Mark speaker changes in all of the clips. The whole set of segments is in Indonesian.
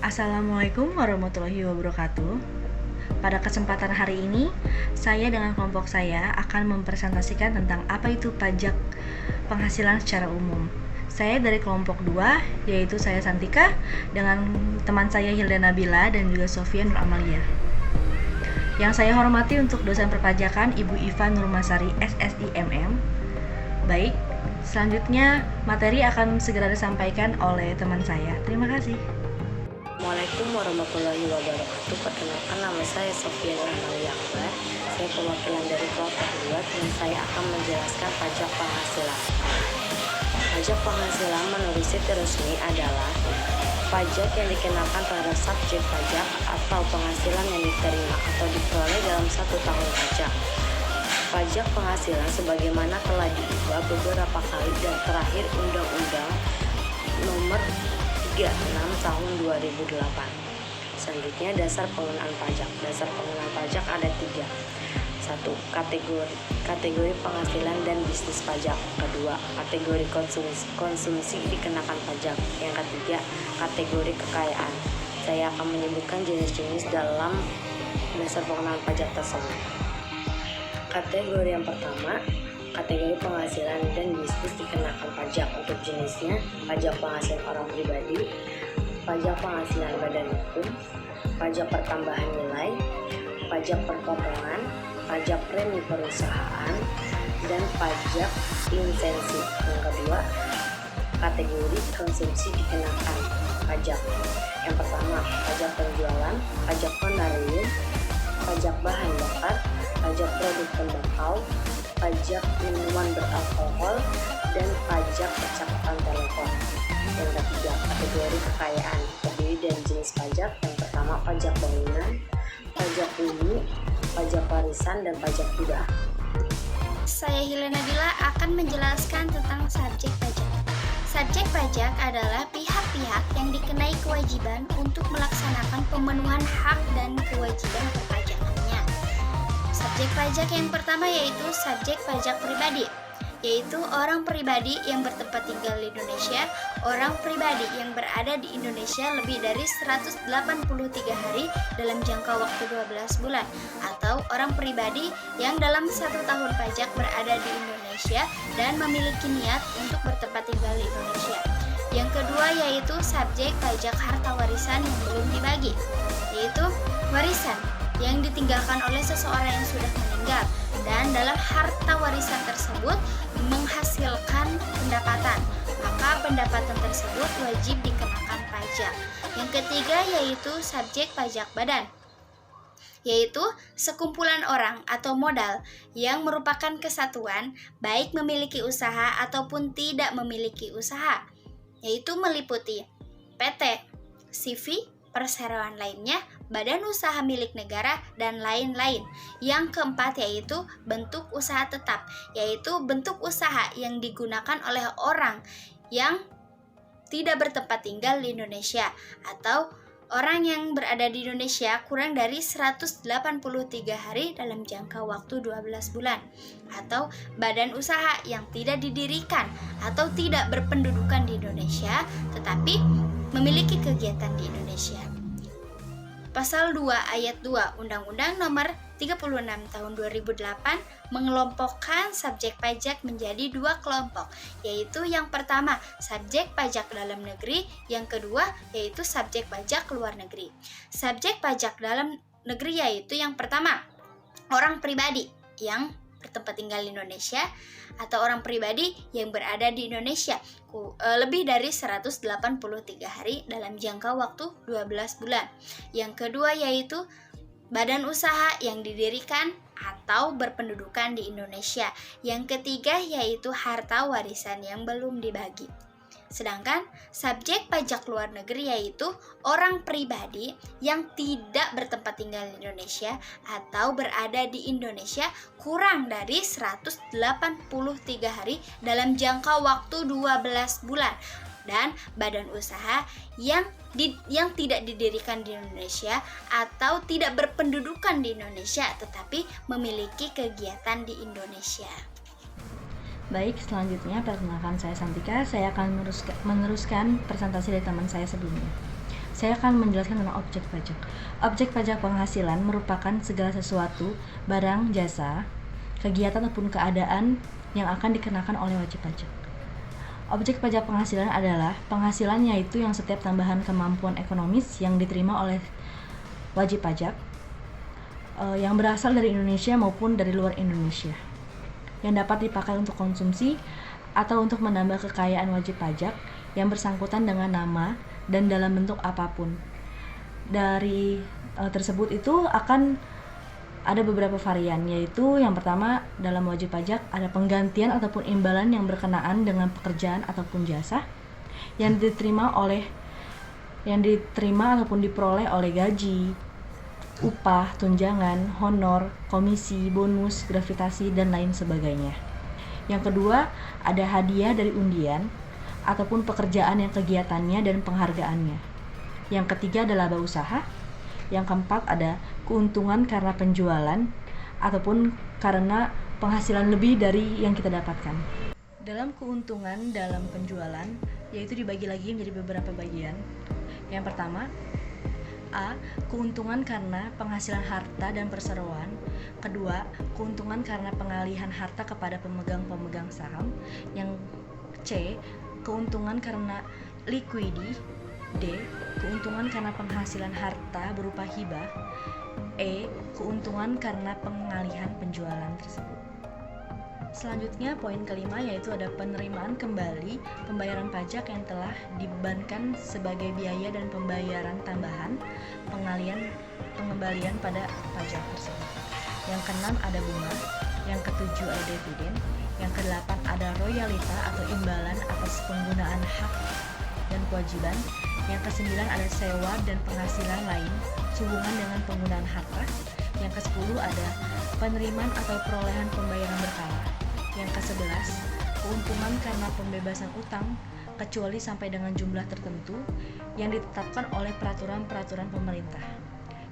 Speaker 1: Assalamualaikum warahmatullahi wabarakatuh. Pada kesempatan hari ini, saya dengan kelompok saya akan mempresentasikan tentang apa itu pajak penghasilan secara umum. Saya dari kelompok 2, yaitu saya Santika, dengan teman saya Hilda Nabila dan juga Sofia Nur Amalia. Yang saya hormati untuk dosen perpajakan Ibu Iva Nurmasari SSIMM. Baik, selanjutnya materi akan segera disampaikan oleh teman saya. Terima kasih.
Speaker 2: Assalamualaikum warahmatullahi wabarakatuh. Perkenalkan, nama saya Sofia Amalia. Saya perwakilan dari kelompok 2 dan saya akan menjelaskan pajak penghasilan. Pajak penghasilan menurut situs resmi adalah pajak yang dikenakan terhadap subjek pajak atau penghasilan yang diterima atau diperoleh dalam 1 tahun pajak. Pajak penghasilan sebagaimana telah diubah beberapa kali dan terakhir Undang-Undang Nomor 36 tahun 2008. Selanjutnya, dasar pengenaan pajak. Dasar pengenaan pajak ada 3. 1. Kategori penghasilan dan bisnis pajak. Kedua, kategori konsumsi dikenakan pajak. Yang ketiga, kategori kekayaan. Saya akan menyebutkan jenis-jenis dalam dasar pengenaan pajak tersebut. Kategori yang pertama, kategori penghasilan dan bisnis dikenakan pajak. Untuk jenisnya, pajak penghasilan orang pribadi, pajak penghasilan badan hukum, pajak pertambahan nilai, pajak perpotongan, pajak premi perusahaan, dan pajak insentif. Yang kedua, kategori konsumsi dikenakan pajak. Yang pertama, pajak penjualan, pajak honorarium, pajak bahan bakar, pajak produk tembakau, pajak minuman beralkohol, dan pajak percakapan telepon. Yang ketiga, kategori kekayaan terdiri dari jenis pajak. Yang pertama, pajak bangunan, pajak bumi, pajak warisan, dan pajak kuda.
Speaker 3: Saya Hilda Nabila akan menjelaskan tentang subjek pajak. Subjek pajak adalah pihak-pihak yang dikenai kewajiban untuk melaksanakan pemenuhan hak dan kewajiban perpajakannya. Subjek pajak yang pertama yaitu subjek pajak pribadi, yaitu orang pribadi yang bertempat tinggal di Indonesia, orang pribadi yang berada di Indonesia lebih dari 183 hari dalam jangka waktu 12 bulan, atau orang pribadi yang dalam 1 tahun pajak berada di Indonesia dan memiliki niat untuk bertempat tinggal di Indonesia. Yang kedua yaitu subjek pajak harta warisan yang belum dibagi, yaitu warisan yang ditinggalkan oleh seseorang yang sudah meninggal dan dalam harta warisan tersebut menghasilkan pendapatan, maka pendapatan tersebut wajib dikenakan pajak. Yang ketiga yaitu subjek pajak badan, yaitu sekumpulan orang atau modal yang merupakan kesatuan baik memiliki usaha ataupun tidak memiliki usaha, yaitu meliputi PT, CV, perseroan lainnya, badan usaha milik negara, dan lain-lain. Yang keempat yaitu bentuk usaha tetap, yaitu bentuk usaha yang digunakan oleh orang yang tidak bertempat tinggal di Indonesia atau orang yang berada di Indonesia kurang dari 183 hari dalam jangka waktu 12 bulan, atau badan usaha yang tidak didirikan atau tidak berpendudukan di Indonesia tetapi memiliki kegiatan di Indonesia. Pasal 2 ayat 2 Undang-Undang Nomor 36 tahun 2008 mengelompokkan subjek pajak menjadi 2 kelompok, yaitu yang pertama subjek pajak dalam negeri, yang kedua yaitu subjek pajak luar negeri. Subjek pajak dalam negeri yaitu yang pertama orang pribadi yang bertempat tinggal di Indonesia atau orang pribadi yang berada di Indonesia lebih dari 183 hari dalam jangka waktu 12 bulan. Yang kedua yaitu badan usaha yang didirikan atau berpendudukan di Indonesia. Yang ketiga yaitu harta warisan yang belum dibagi. Sedangkan subjek pajak luar negeri yaitu orang pribadi yang tidak bertempat tinggal di Indonesia atau berada di Indonesia kurang dari 183 hari dalam jangka waktu 12 bulan, dan badan usaha yang tidak didirikan di Indonesia atau tidak berpendudukan di Indonesia tetapi memiliki kegiatan di Indonesia.
Speaker 1: Baik, selanjutnya perkenalkan saya Santika. Saya akan meneruskan presentasi dari teman saya sebelumnya. saya akan menjelaskan tentang objek pajak. Objek pajak penghasilan merupakan segala sesuatu, barang, jasa, kegiatan ataupun keadaan yang akan dikenakan oleh wajib pajak. Objek pajak penghasilan adalah penghasilan, yaitu yang setiap tambahan kemampuan ekonomis yang diterima oleh wajib pajak yang berasal dari Indonesia maupun dari luar Indonesia, yang dapat dipakai untuk konsumsi atau untuk menambah kekayaan wajib pajak yang bersangkutan dengan nama dan dalam bentuk apapun. Dari tersebut itu akan ada beberapa varian, yaitu yang pertama, dalam wajib pajak ada penggantian ataupun imbalan yang berkenaan dengan pekerjaan ataupun jasa yang diterima ataupun diperoleh oleh gaji, upah, tunjangan, honor, komisi, bonus, gravitasi, dan lain sebagainya. Yang kedua, ada hadiah dari undian ataupun pekerjaan yang kegiatannya dan penghargaannya. Yang ketiga adalah laba usaha. Yang keempat ada keuntungan karena penjualan ataupun karena penghasilan lebih dari yang kita dapatkan. Dalam keuntungan dalam penjualan, yaitu dibagi lagi menjadi beberapa bagian. Yang pertama, A. Keuntungan karena penghasilan harta dan perseroan. Kedua, keuntungan karena pengalihan harta kepada pemegang-pemegang saham. Yang C. Keuntungan karena likuidi. D. Keuntungan karena penghasilan harta berupa hibah. E. Keuntungan karena pengalihan penjualan tersebut. Selanjutnya, poin kelima, yaitu ada penerimaan kembali pembayaran pajak yang telah dibebankan sebagai biaya dan pembayaran tambahan pengembalian pada pajak tersebut. Yang keenam ada bunga. Yang ketujuh ada dividen. Yang kedelapan ada royalita atau imbalan atas penggunaan hak dan kewajiban. Yang kesembilan ada sewa dan penghasilan lain sehubungan dengan penggunaan harta. Yang kesepuluh ada penerimaan atau perolehan pembayaran berkala. Yang ke-11, keuntungan karena pembebasan utang kecuali sampai dengan jumlah tertentu yang ditetapkan oleh peraturan-peraturan pemerintah.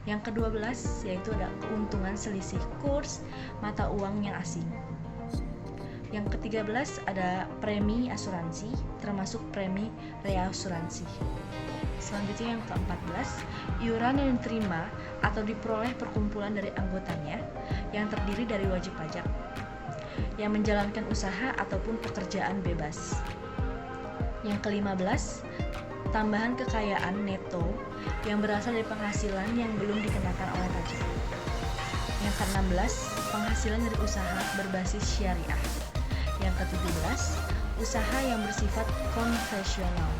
Speaker 1: Yang ke-12 yaitu ada keuntungan selisih kurs mata uang yang asing. Yang ke-13 ada premi asuransi, termasuk premi reasuransi. Selanjutnya yang ke-14, iuran yang diterima atau diperoleh perkumpulan dari anggotanya yang terdiri dari wajib pajak yang menjalankan usaha ataupun pekerjaan bebas. Yang ke-15, tambahan kekayaan neto yang berasal dari penghasilan yang belum dikenakan oleh pajak. Yang ke-16, penghasilan dari usaha berbasis syariah. Yang ke-17, usaha yang bersifat konvensional.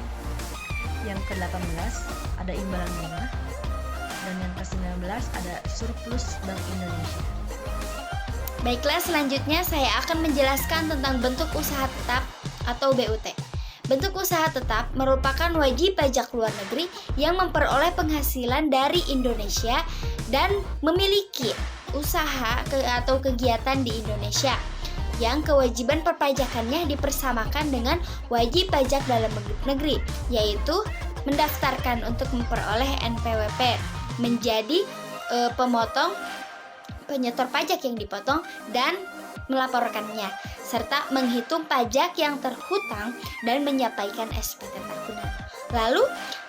Speaker 1: Yang ke-18, ada imbalan bunga. Dan yang ke-19 ada surplus Bank Indonesia.
Speaker 3: Baiklah, selanjutnya saya akan menjelaskan tentang bentuk usaha tetap atau BUT. Bentuk usaha tetap merupakan wajib pajak luar negeri yang memperoleh penghasilan dari Indonesia dan memiliki usaha atau kegiatan di Indonesia, yang kewajiban perpajakannya dipersamakan dengan wajib pajak dalam negeri, yaitu mendaftarkan untuk memperoleh NPWP, menjadi penyetor pajak yang dipotong dan melaporkannya, serta menghitung pajak yang terhutang dan menyampaikan SPT tahunan. Lalu,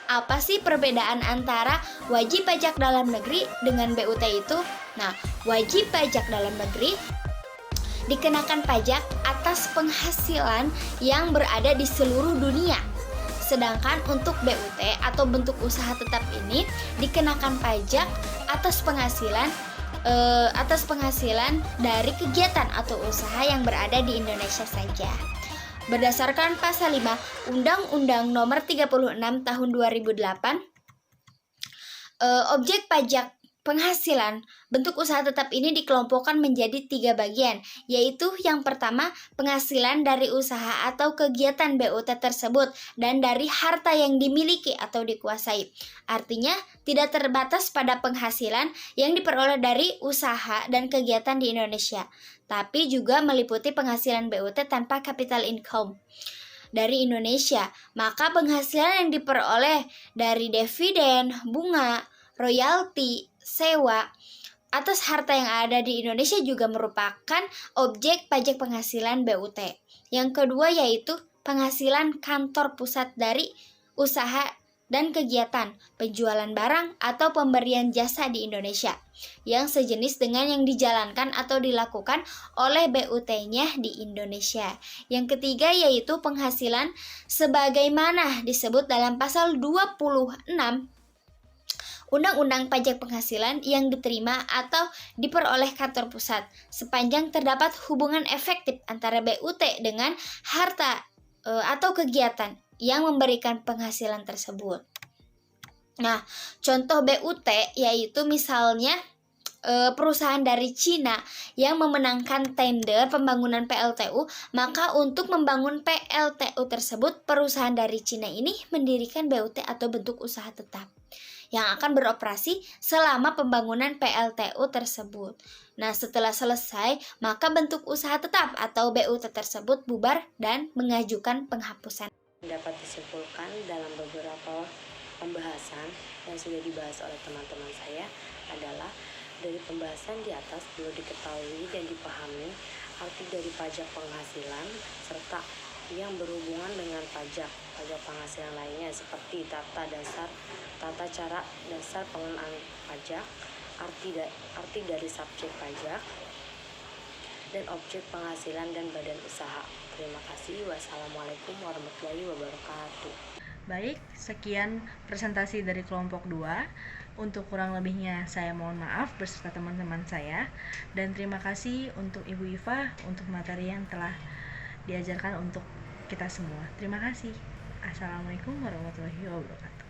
Speaker 3: apa sih perbedaan antara wajib pajak dalam negeri dengan BUT itu? Nah, wajib pajak dalam negeri dikenakan pajak atas penghasilan yang berada di seluruh dunia. Sedangkan untuk BUT atau bentuk usaha tetap ini dikenakan pajak atas penghasilan dari kegiatan atau usaha yang berada di Indonesia saja. Berdasarkan pasal 5 Undang-Undang Nomor 36 Tahun 2008, objek pajak penghasilan bentuk usaha tetap ini dikelompokkan menjadi 3 bagian, yaitu yang pertama, penghasilan dari usaha atau kegiatan BUT tersebut dan dari harta yang dimiliki atau dikuasai. Artinya, tidak terbatas pada penghasilan yang diperoleh dari usaha dan kegiatan di Indonesia, tapi juga meliputi penghasilan BUT tanpa capital income dari Indonesia. Maka penghasilan yang diperoleh dari dividen, bunga, royalti, sewa atas harta yang ada di Indonesia juga merupakan objek pajak penghasilan BUT. Yang kedua yaitu penghasilan kantor pusat dari usaha dan kegiatan penjualan barang atau pemberian jasa di Indonesia yang sejenis dengan yang dijalankan atau dilakukan oleh BUT-nya di Indonesia. Yang ketiga yaitu penghasilan sebagaimana disebut dalam pasal 26 Undang-Undang Pajak Penghasilan yang diterima atau diperoleh kantor pusat sepanjang terdapat hubungan efektif antara BUT dengan harta atau kegiatan yang memberikan penghasilan tersebut. Nah, contoh BUT yaitu misalnya perusahaan dari Cina yang memenangkan tender pembangunan PLTU, maka untuk membangun PLTU tersebut, perusahaan dari Cina ini mendirikan BUT atau bentuk usaha tetap yang akan beroperasi selama pembangunan PLTU tersebut. Nah, setelah selesai, maka bentuk usaha tetap atau BUT tersebut bubar dan mengajukan penghapusan.
Speaker 2: Dapat disimpulkan dalam beberapa pembahasan yang sudah dibahas oleh teman-teman saya adalah dari pembahasan di atas perlu diketahui dan dipahami arti dari pajak penghasilan serta yang berhubungan dengan pajak penghasilan lainnya seperti tata cara dasar pengenaan pajak, arti dari subjek pajak, dan objek penghasilan dan badan usaha. Terima kasih. Wassalamualaikum warahmatullahi wabarakatuh.
Speaker 1: Baik, sekian presentasi dari kelompok 2. Untuk kurang lebihnya saya mohon maaf beserta teman-teman saya. Dan terima kasih untuk Ibu Iva untuk materi yang telah diajarkan untuk kita semua. Terima kasih. Assalamualaikum warahmatullahi wabarakatuh.